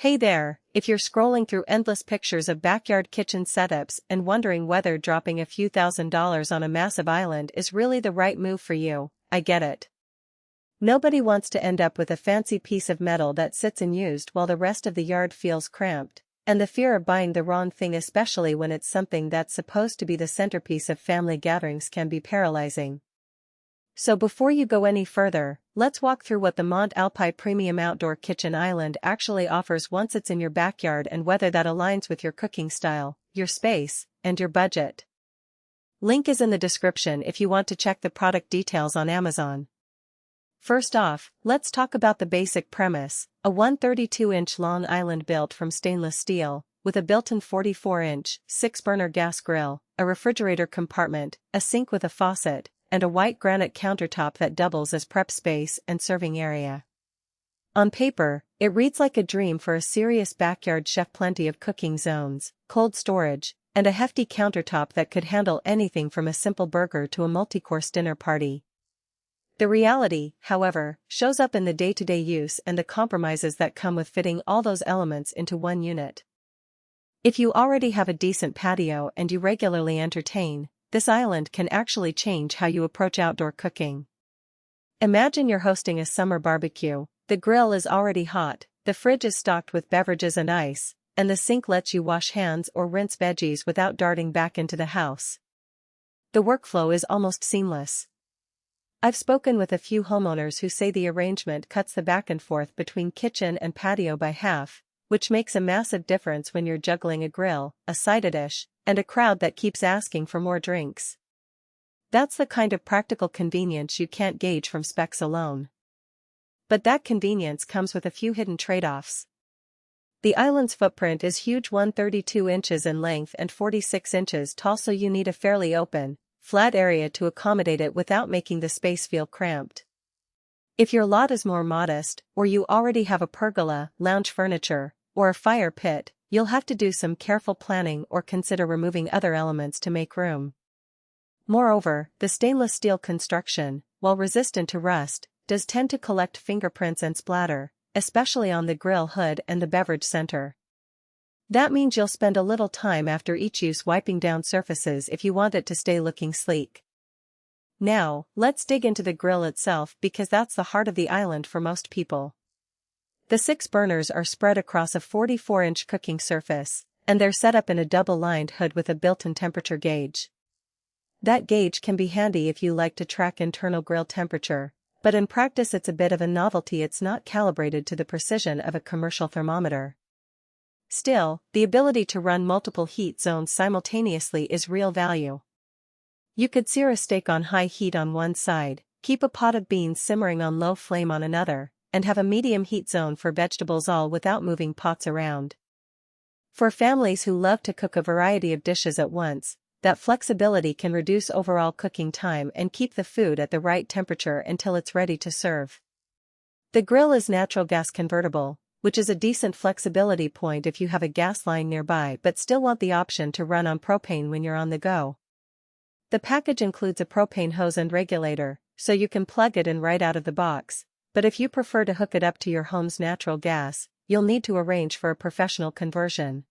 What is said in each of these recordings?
Hey there, if you're scrolling through endless pictures of backyard kitchen setups and wondering whether dropping a few $1,000s on a massive island is really the right move for you, I get it. Nobody wants to end up with a fancy piece of metal that sits unused while the rest of the yard feels cramped, and the fear of buying the wrong thing, especially when it's something that's supposed to be the centerpiece of family gatherings, can be paralyzing. So before you go any further, let's walk through what the Mont Alpi Premium Outdoor Kitchen Island actually offers once it's in your backyard and whether that aligns with your cooking style, your space, and your budget. Link is in the description if you want to check the product details on Amazon. First off, let's talk about the basic premise: a 132-inch long island built from stainless steel, with a built-in 44-inch, 6-burner gas grill, a refrigerator compartment, a sink with a faucet, and a white granite countertop that doubles as prep space and serving area. On paper, it reads like a dream for a serious backyard chef. Plenty of cooking zones, cold storage, and a hefty countertop that could handle anything from a simple burger to a multi-course dinner party. The reality, however, shows up in the day-to-day use and the compromises that come with fitting all those elements into one unit. If you already have a decent patio and you regularly entertain, this island can actually change how you approach outdoor cooking. Imagine you're hosting a summer barbecue. The grill is already hot, the fridge is stocked with beverages and ice, and the sink lets you wash hands or rinse veggies without darting back into the house. The workflow is almost seamless. I've spoken with a few homeowners who say the arrangement cuts the back and forth between kitchen and patio by half, which makes a massive difference when you're juggling a grill, a side dish, and a crowd that keeps asking for more drinks. That's the kind of practical convenience you can't gauge from specs alone. But that convenience comes with a few hidden trade-offs. The island's footprint is huge: 132 inches in length and 46 inches tall, so you need a fairly open, flat area to accommodate it without making the space feel cramped. If your lot is more modest, or you already have a pergola, lounge furniture, or a fire pit, you'll have to do some careful planning or consider removing other elements to make room. Moreover, the stainless steel construction, while resistant to rust, does tend to collect fingerprints and splatter, especially on the grill hood and the beverage center. That means you'll spend a little time after each use wiping down surfaces if you want it to stay looking sleek. Now, let's dig into the grill itself, because that's the heart of the island for most people. The 6 burners are spread across a 44-inch cooking surface, and they're set up in a double-lined hood with a built-in temperature gauge. That gauge can be handy if you like to track internal grill temperature, but in practice it's a bit of a novelty. It's not calibrated to the precision of a commercial thermometer. Still, the ability to run multiple heat zones simultaneously is real value. You could sear a steak on high heat on one side, keep a pot of beans simmering on low flame on another, and have a medium heat zone for vegetables, all without moving pots around. For families who love to cook a variety of dishes at once, that flexibility can reduce overall cooking time and keep the food at the right temperature until it's ready to serve. The grill is natural gas convertible, which is a decent flexibility point if you have a gas line nearby but still want the option to run on propane when you're on the go. The package includes a propane hose and regulator, so you can plug it in right out of the box. But if you prefer to hook it up to your home's natural gas, you'll need to arrange for a professional conversion.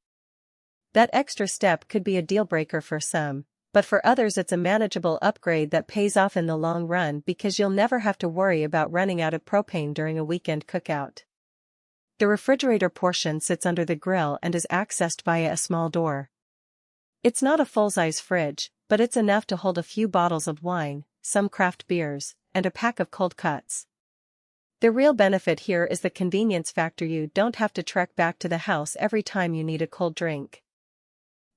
That extra step could be a deal-breaker for some, but for others it's a manageable upgrade that pays off in the long run, because you'll never have to worry about running out of propane during a weekend cookout. The refrigerator portion sits under the grill and is accessed via a small door. It's not a full-size fridge, but it's enough to hold a few bottles of wine, some craft beers, and a pack of cold cuts. The real benefit here is the convenience factor. You don't have to trek back to the house every time you need a cold drink.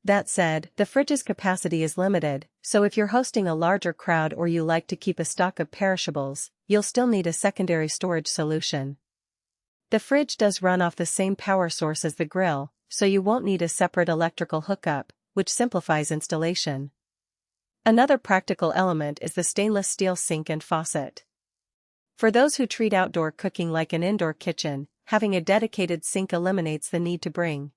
That said, the fridge's capacity is limited, so if you're hosting a larger crowd or you like to keep a stock of perishables, you'll still need a secondary storage solution. The fridge does run off the same power source as the grill, so you won't need a separate electrical hookup, which simplifies installation. Another practical element is the stainless steel sink and faucet. For those who treat outdoor cooking like an indoor kitchen, having a dedicated sink eliminates the need to bring